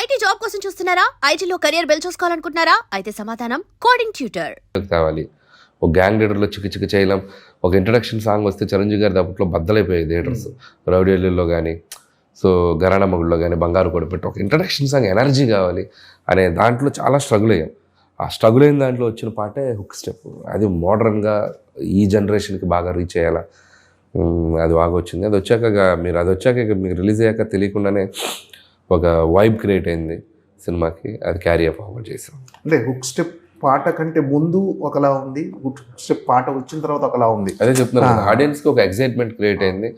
IT job కోసం చూస్తున్నారా? ఐటీలో కెరియర్ బిల్డ్ చూసుకోవాలనుకుంటున్నారా? అయితే సమాధానం కోడింగ్ ట్యూటర్. కావాలి ఒక గ్యాంగ్ లీడర్లో చిక్కి చేయలేం. ఒక ఇంట్రడక్షన్ సాంగ్ వస్తే చిరంజీవి గారి అప్పట్లో బద్దలైపోయాయి థియేటర్స్. రౌడీలో కానీ సో గరాణ మగుళ్ళలో కానీ బంగారు కూడా పెట్టి ఒక ఇంట్రడక్షన్ సాంగ్ ఎనర్జీ కావాలి అనే దాంట్లో చాలా స్ట్రగుల్ అయ్యాం. ఆ స్ట్రగుల్ అయిన దాంట్లో వచ్చిన పాటే హుక్ స్టెప్. అది మోడర్న్గా ఈ జనరేషన్కి బాగా రీచ్ అయ్యేలా అది బాగా వచ్చింది. అది వచ్చాక మీకు రిలీజ్ అయ్యాక తెలియకుండానే ఒక వైబ్ క్రియేట్ అయింది సినిమాకి. అది క్యారీ ఫార్వర్డ్ చేసాం. అంటే హుక్ స్టెప్ పాట కంటే ముందు ఒకలా ఉంది, హుక్ స్టెప్ పాట వచ్చిన తర్వాత ఒకలా ఉంది. అదే చెప్తున్నాను, ఆడియన్స్కి ఒక ఎక్సైట్మెంట్ క్రియేట్ అయింది.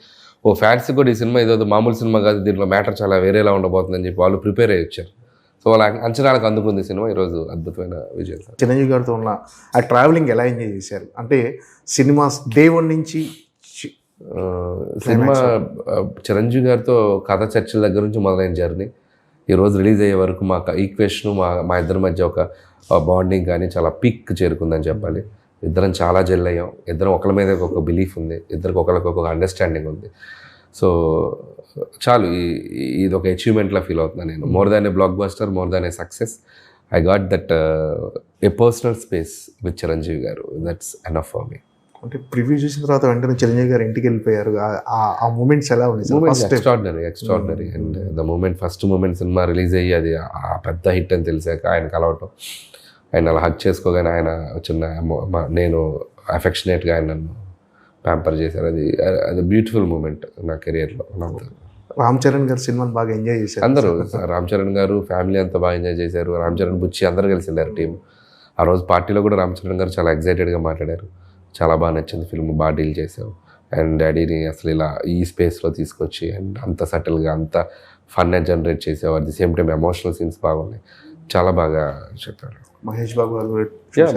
ఓ ఫ్యాన్స్ కూడా ఈ సినిమా ఏదో మామూలు సినిమా కాదు, దీంట్లో మ్యాటర్ చాలా వేరేలా ఉండబోతుందని చెప్పి వాళ్ళు ప్రిపేర్ అయ్యి వచ్చారు. సో వాళ్ళ అంచనాలకు అందుకుంది సినిమా. ఈరోజు అద్భుతమైన విజయం. చిరంజీవి గారితో ఉన్న ఆ ట్రావెలింగ్ ఎలా ఎంజాయ్ చేశారు? అంటే సినిమా డే వన్ నుంచి సినిమా చిరంజీవి గారితో కథ చర్చల దగ్గర నుంచి మొదలైన జర్నీ ఈరోజు రిలీజ్ అయ్యే వరకు మా ఈక్వేషన్ మా ఇద్దరి మధ్య ఒక బాండింగ్ కానీ చాలా పీక్ చేరుకుందని చెప్పాలి. ఇద్దరం చాలా జెల్ అయ్యాం. ఇద్దరం ఒకరి మీద ఒక బిలీఫ్ ఉంది, ఇద్దరికి ఒకరికి అండర్స్టాండింగ్ ఉంది. సో చాలు, ఇది ఒక అచీవ్మెంట్లా ఫీల్ అవుతున్నాను నేను. More than a blockbuster, more than a success, I got that a personal space with Chiranjeevi garu. That's enough for me. అంటే ప్రివ్యూ చూసిన తర్వాత వెంటనే చిరంజీవి గారు ఇంటికి వెళ్ళిపోయారు. ఆ మూమెంట్స్ ఎలా ఉంది? Extraordinary. And the moment, first moment cinema release అయ్యి అది ఆ పెద్ద హిట్ అని తెలిసాక ఆయన కలవటం, ఆయన అలా హక్ చేసుకోగానే ఆయన చిన్న నేను అఫెక్షనేట్గా ఆయన నన్ను ప్యాంపర్ చేశారు. అది బ్యూటిఫుల్ మూమెంట్ నా కెరియర్లో. రామ్ చరణ్ గారు సినిమాని బాగా ఎంజాయ్ చేశారు అందరూ. రామ్ చరణ్ గారు ఫ్యామిలీ అంతా బాగా ఎంజాయ్ చేశారు. రామ్ చరణ్ బుచ్చి అందరూ కలిసి వెళ్ళారు టీం. ఆ రోజు పార్టీలో కూడా రామ్ చరణ్ గారు చాలా ఎక్సైటెడ్గా మాట్లాడారు. చాలా బాగా నచ్చింది ఫిల్మ్, బాగా డీల్ చేసావు అండ్ డాడీని అసలు ఇలా ఈ స్పేస్లో తీసుకొచ్చి అండ్ అంత సటిల్గా అంత ఫన్ జనరేట్ చేసావు. At the same time emotional scenes బాగున్నాయి, చాలా బాగా చెప్పారు. మహేష్ బాబు గారు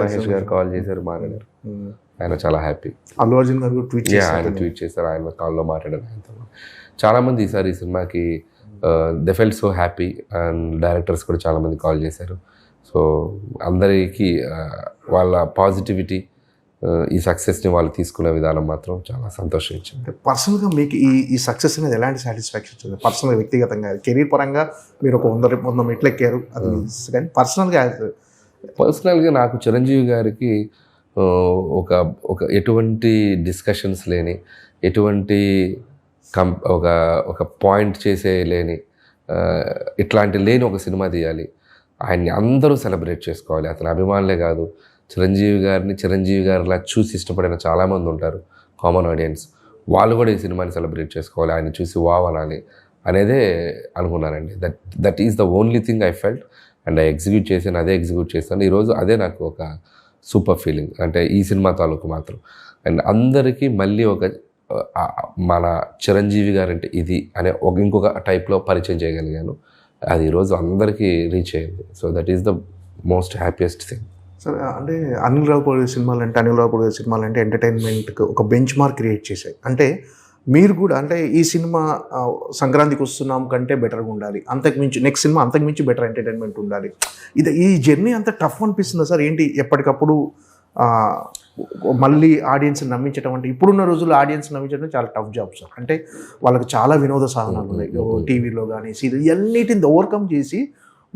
మహేష్ గారు కాల్ చేశారు, మాట్లాడారు. ఆయన చాలా హ్యాపీ. అల్లు అర్జున్ గారు ఆయన ట్వీట్ చేశారు, ఆయన కాల్లో మాట్లాడారు. ఆయనతో చాలామంది ఈసారి ఈ సినిమాకి they felt so happy and directors కూడా చాలామంది కాల్ చేశారు. సో అందరికీ వాళ్ళ పాజిటివిటీ, ఈ సక్సెస్ని వాళ్ళు తీసుకునే విధానం మాత్రం చాలా సంతోషించింది. పర్సనల్గా మీకు ఈ సక్సెస్ అనేది ఎలాంటి సాటిస్ఫాక్షన్ వచ్చింది? పర్సనల్గా, వ్యక్తిగతంగా, కెరీర్ పరంగా మీరు ఒక 100 మెట్లు ఎక్కారు, అది కానీ పర్సనల్గా నాకు చిరంజీవి గారికి ఒక ఎటువంటి డిస్కషన్స్ లేని, ఎటువంటి ఒక పాయింట్ చేసే లేని, ఇట్లాంటి లేని ఒక సినిమా తీయాలి. ఆయన్ని అందరూ సెలబ్రేట్ చేసుకోవాలి. అతని అభిమానులే కాదు, చిరంజీవి గారిలా చూసి ఇష్టపడిన చాలామంది ఉంటారు కామన్ ఆడియన్స్. వాళ్ళు కూడా ఈ సినిమాని సెలబ్రేట్ చేసుకోవాలి, ఆయన చూసి వావ్ అనాలి అనేదే అనుకున్నానండి. That is the only thing I felt and అదే ఎగ్జిక్యూట్ చేశాను. ఈరోజు అదే నాకు ఒక సూపర్ ఫీలింగ్, అంటే ఈ సినిమా తాలూకు మాత్రం. అండ్ అందరికీ మళ్ళీ మన చిరంజీవి గారంటే ఇది అనే ఇంకొక టైప్లో పరిచయం చేయగలిగాను. అది ఈరోజు అందరికీ రీచ్ అయ్యింది. So that is the most happiest thing. సరే, అంటే అనిల్ రావుపూడి సినిమాలు అంటే ఎంటర్టైన్మెంట్కి ఒక బెంచ్ మార్క్ క్రియేట్ చేశాయి. అంటే మీరు కూడా అంటే ఈ సినిమా సంక్రాంతికి వస్తున్నాం కంటే బెటర్గా ఉండాలి, నెక్స్ట్ సినిమా అంతకుమించి బెటర్ ఎంటర్టైన్మెంట్ ఉండాలి. ఈ జర్నీ అంత టఫ్ అనిపిస్తుందా సార్? ఏంటి ఎప్పటికప్పుడు మళ్ళీ ఆడియన్స్ నమ్మించడం, అంటే ఇప్పుడున్న రోజుల్లో ఆడియన్స్ నమ్మించడం చాలా టఫ్ జాబ్ సార్. అంటే వాళ్ళకి చాలా వినోద సాధనాలు ఉన్నాయి, టీవీలో కానీ సీరియల్, ఇవన్నిటిని ఓవర్కమ్ చేసి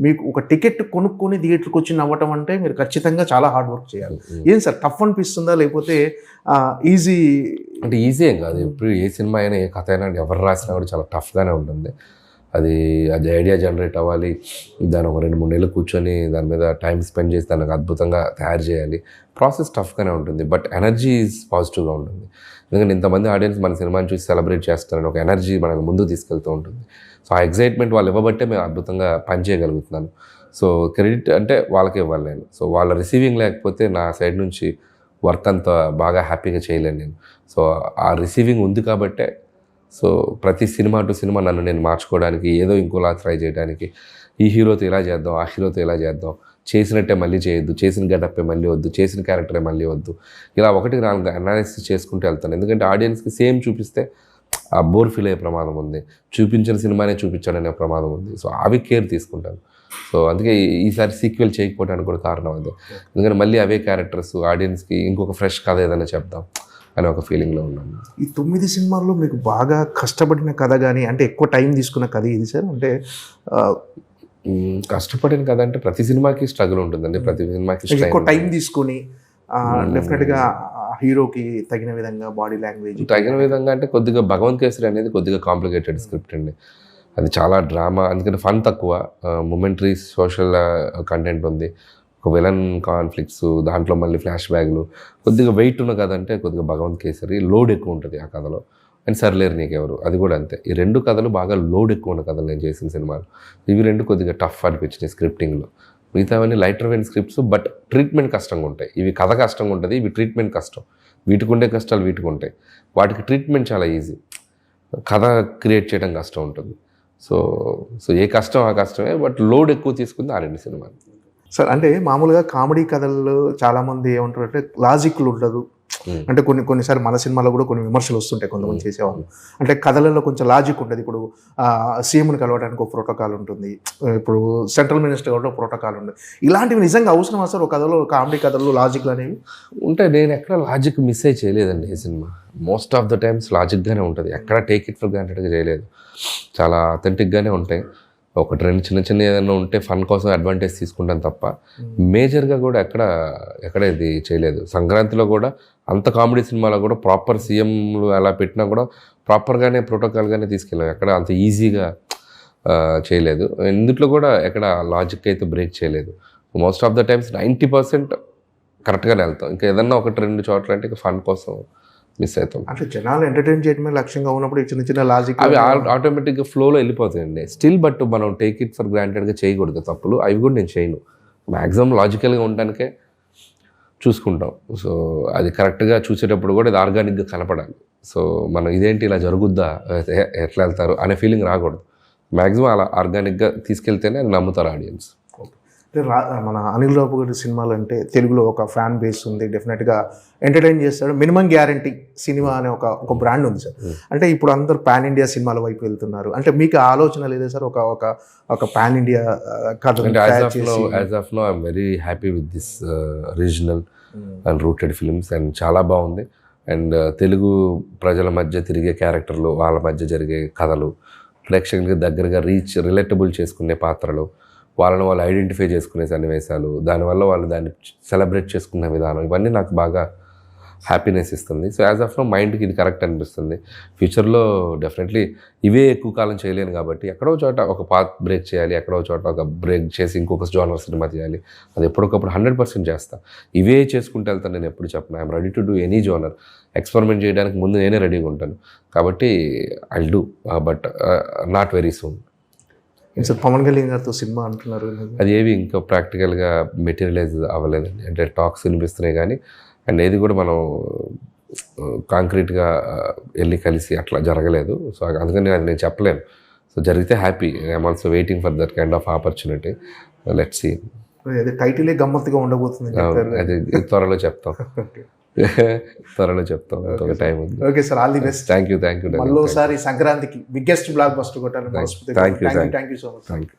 మీకు ఒక టికెట్ కొనుక్కొని థియేటర్కి వచ్చి నవ్వటం అంటే మీరు ఖచ్చితంగా చాలా హార్డ్ వర్క్ చేయాలి. ఏం సార్, టఫ్ అనిపిస్తుందా లేకపోతే ఈజీ? అంటే ఈజీ ఏం కాదు. ఇప్పుడు ఏ సినిమా అయినా, ఏ కథ అయినా ఎవరు రాసినా కూడా చాలా టఫ్గానే ఉంటుంది. అది ఐడియా జనరేట్ అవ్వాలి, దాన్ని ఒక 2-3 నెలలు కూర్చొని దాని మీద టైం స్పెండ్ చేసి దానికి అద్భుతంగా తయారు చేయాలి. ప్రాసెస్ టఫ్గానే ఉంటుంది, బట్ ఎనర్జీ ఈజ్ పాజిటివ్గా ఉంటుంది. ఎందుకంటే ఇంతమంది ఆడియన్స్ మన సినిమాని చూసి సెలబ్రేట్ చేస్తారని ఒక ఎనర్జీ మనల్ని ముందుకు తీసుకెళ్తూ ఉంటుంది. సో ఆ ఎగ్జైట్మెంట్ వాళ్ళు ఇవ్వబట్టే మేము అద్భుతంగా పనిచేయగలుగుతున్నాను. సో క్రెడిట్ అంటే వాళ్ళకే ఇవ్వాలి నేను. సో వాళ్ళ రిసీవింగ్ లేకపోతే నా సైడ్ నుంచి వర్క్ అంత బాగా హ్యాపీగా చేయలేను నేను. సో ఆ రిసీవింగ్ ఉంది కాబట్టే సో ప్రతి సినిమా టు సినిమా నన్ను నేను మార్చుకోవడానికి, ఏదో ఇంకోలా ట్రై చేయడానికి, ఈ హీరోతో ఇలా చేద్దాం, ఆ హీరోతో ఇలా చేద్దాం, చేసినట్టే మళ్ళీ చేయొద్దు, చేసిన గెటప్పే మళ్ళీ వద్దు, చేసిన క్యారెక్టరే మళ్ళీ వద్దు, ఇలా 1-4 అనాలిసిస్ చేసుకుంటూ వెళ్తాను. ఎందుకంటే ఆడియన్స్కి సేమ్ చూపిస్తే ఆ బోర్ ఫీల్ అయ్యే ప్రమాదం ఉంది, చూపించిన సినిమానే చూపించాడనే ప్రమాదం ఉంది. సో అవి కేర్ తీసుకుంటాను. సో అందుకే ఈసారి సీక్వెల్ చేయకపోవడానికి కూడా కారణం అదే. ఎందుకంటే మళ్ళీ అవే క్యారెక్టర్స్ ఆడియన్స్కి ఇంకొక ఫ్రెష్ కథ ఏదైనా చెప్దాం అనే ఒక ఫీలింగ్లో ఉన్నాను. ఈ 9 సినిమాల్లో మీకు బాగా కష్టపడిన కథ కానీ, అంటే ఎక్కువ టైం తీసుకున్న కథ ఇది సార్? అంటే కష్టపడిన కదంటే ప్రతి సినిమాకి స్ట్రగుల్ ఉంటుందండి, ప్రతి సినిమాకి ఎక్కువ strain టైం తీసుకొని డెఫినెట్గా హీరోకి తగిన విధంగా బాడీ లాంగ్వేజ్ తగిన విధంగా అంటే కొద్దిగా భగవంత్ కేసరి అనేది కొద్దిగా కాంప్లికేటెడ్ స్క్రిప్ట్ అండి. అది చాలా డ్రామా, అందుకని ఫన్ తక్కువ, మొమెంటరీ సోషల్ కంటెంట్ ఉంది, ఒక విలన్ కాన్ఫ్లిక్ట్స్, దాంట్లో మళ్ళీ ఫ్లాష్ బ్యాక్లు, కొద్దిగా వెయిట్ ఉన్న కథ అంటే కొద్దిగా భగవంత్ కేసరి. లోడ్ ఎక్కువ ఉంటుంది ఆ కథలో. అండ్ సర్లేరు నీకెవరు, అది కూడా అంతే. ఈ రెండు కథలు బాగా లోడ్ ఎక్కువ ఉన్న కథలు నేను చేసిన సినిమాలు. ఇవి రెండు కొద్దిగా టఫ్ అనిపించినాయి స్క్రిప్టింగ్లో. మిగతావన్నీ lighter vein scripts, but treatment కష్టంగా ఉంటాయి. ఇవి కథ కష్టంగా ఉంటుంది, ఇవి ట్రీట్మెంట్ కష్టం. వీటికి ఉండే కష్టాలు వీటికి ఉంటాయి. వాటికి ట్రీట్మెంట్ చాలా ఈజీ, కథ క్రియేట్ చేయడం కష్టం ఉంటుంది. సో సో ఏ కష్టం ఆ కష్టమే, బట్ లోడ్ ఎక్కువ తీసుకుంది ఆ రెండు సినిమాలు. సార్ అంటే మామూలుగా కామెడీ కథల్లో చాలామంది ఏమంటారు అంటే లాజిక్లు ఉండదు, అంటే కొన్నిసారి మన సినిమాలో కూడా కొన్ని విమర్శలు వస్తుంటాయి కొంతమంది చేసేవాళ్ళు. అంటే కథలలో కొంచెం లాజిక్ ఉంటుంది. ఇప్పుడు సీఎంని కలవడానికి ఒక ప్రోటోకాల్ ఉంటుంది, ఇప్పుడు సెంట్రల్ మినిస్టర్ కూడా ఒక ప్రోటోకాల్ ఉంటుంది. ఇలాంటివి నిజంగా అవసరమా సార్ ఒక కథలో, కామెడీ కథల్లో లాజిక్లు అనేవి ఉంటే? నేను ఎక్కడ లాజిక్ మిస్ అయ్యి చేయలేదండి ఈ సినిమా. మోస్ట్ ఆఫ్ ద టైమ్స్ లాజిక్గానే ఉంటుంది, ఎక్కడ టేక్ ఇట్ ఫర్ గ్రాంటెడ్గా చేయలేదు. చాలా అథెంటిక్గానే ఉంటాయి. ఒకటి రెండు చిన్న చిన్న ఏదైనా ఉంటే ఫన్ కోసం అడ్వాంటేజ్ తీసుకుంటాను తప్ప మేజర్గా కూడా ఎక్కడ ఇది చేయలేదు. సంక్రాంతిలో కూడా అంత కామెడీ సినిమాలో కూడా ప్రాపర్ సీఎంలు ఎలా పెట్టినా కూడా ప్రాపర్గానే ప్రోటోకాల్గానే తీసుకెళ్ళాం. ఎక్కడ అంత ఈజీగా చేయలేదు. ఇందులో కూడా ఎక్కడ లాజిక్ అయితే బ్రేక్ చేయలేదు. మోస్ట్ ఆఫ్ ద టైమ్స్ 90% కరెక్ట్గానే వెళ్తాం. ఇంకా ఏదన్నా ఒకటి రెండు చోట్ల అంటే ఇంకా ఫన్ కోసం మిస్ అవుతాం. అంటే జనాలు ఎంటర్టైన్ చేయడమే లక్ష్యంగా ఉన్నప్పుడు చిన్న చిన్న లాజిక్ అవి ఆటోమేటిక్గా ఫ్లోలో వెళ్ళిపోతాయండి స్టిల్. బట్ మనం టేక్ ఇట్ ఫర్ గ్రాంటెడ్గా చేయకూడదు తప్పులు. అవి కూడా నేను చేయను. మ్యాక్సిమం లాజికల్గా ఉండడానికే చూసుకుంటాం. సో అది కరెక్ట్గా చూసేటప్పుడు కూడా ఇది ఆర్గానిక్గా కనపడాలి. సో మనం ఇదేంటి ఇలా జరుగుద్దా, ఎట్లా వెళ్తారు అనే ఫీలింగ్ రాకూడదు. మ్యాక్సిమం అలా ఆర్గానిక్గా తీసుకెళ్తేనే అది నమ్ముతారు ఆడియన్స్. అంటే మన అనిల్ రావు గారి సినిమాలు అంటే తెలుగులో ఒక ఫ్యాన్ బేస్ ఉంది, డెఫినెట్గా ఎంటర్టైన్ చేస్తాడు. మినిమం గ్యారంటీ సినిమా అనే ఒక బ్రాండ్ ఉంది సార్. అంటే ఇప్పుడు అందరు పాన్ ఇండియా సినిమాల వైపు వెళ్తున్నారు. అంటే మీకు ఆలోచన లేదా సార్ ఒక పాన్ ఇండియా కథ? As of now I'm very happy with this regional and rooted films and చాలా బాగుంది. అండ్ తెలుగు ప్రజల మధ్య తిరిగే క్యారెక్టర్లు, వాళ్ళ మధ్య జరిగే కథలు, ప్రేక్షకులకి దగ్గరగా రిలేటబుల్ చేసుకునే పాత్రలు, వాళ్ళని వాళ్ళు ఐడెంటిఫై చేసుకునే సన్నివేశాలు, దానివల్ల వాళ్ళు దాన్ని సెలబ్రేట్ చేసుకునే విధానం, ఇవన్నీ నాకు బాగా హ్యాపీనెస్ ఇస్తుంది. సో యాజ్ ఆఫ్ నో మైండ్కి ఇది కరెక్ట్ అనిపిస్తుంది. ఫ్యూచర్లో డెఫినెట్లీ ఇవే ఎక్కువ కాలం చేయలేను కాబట్టి ఎక్కడో చోట ఒక పాత్ బ్రేక్ చేయాలి, ఎక్కడో చోట ఒక బ్రేక్ చేసి ఇంకొక జోనర్ సినిమా చేయాలి. అది ఎప్పటికప్పుడు 100% చేస్తా. ఇవే చేసుకుంటూ వెళ్తాను, నేను ఎప్పుడు చెప్పను. I'm ready to do any genre. Experiment చేయడానికి ముందు నేనే రెడీగా ఉంటాను. కాబట్టి I'll do, but not very soon. Sir Pavan Kalyan గారితో సినిమా అంటున్నారు, అది ఏవి ఇంకా ప్రాక్టికల్గా మెటీరియలైజ్ అవ్వలేదండి. అంటే టాక్స్ వినిపిస్తున్నాయి కానీ అండ్ ఏది కూడా మనం కాంక్రీట్గా వెళ్ళి కలిసి అట్లా జరగలేదు. సో అందుకని నేను చెప్పలేను. సో జరిగితే happy. I'm also waiting for that kind of opportunity. Let's see. టైటిలే గమ్మత్తుగా ఉండబోతుంది, అది త్వరలో చెప్తాం. త్వరలో చెప్తాం, ఒక టైం ఉంది. Okay sir, all the best. Thank you. మళ్ళీసారి సంక్రాంతికి బిగ్గెస్ట్ బ్లాక్ బస్టర్ కొట్టాలని. Thank you so much. Thank you.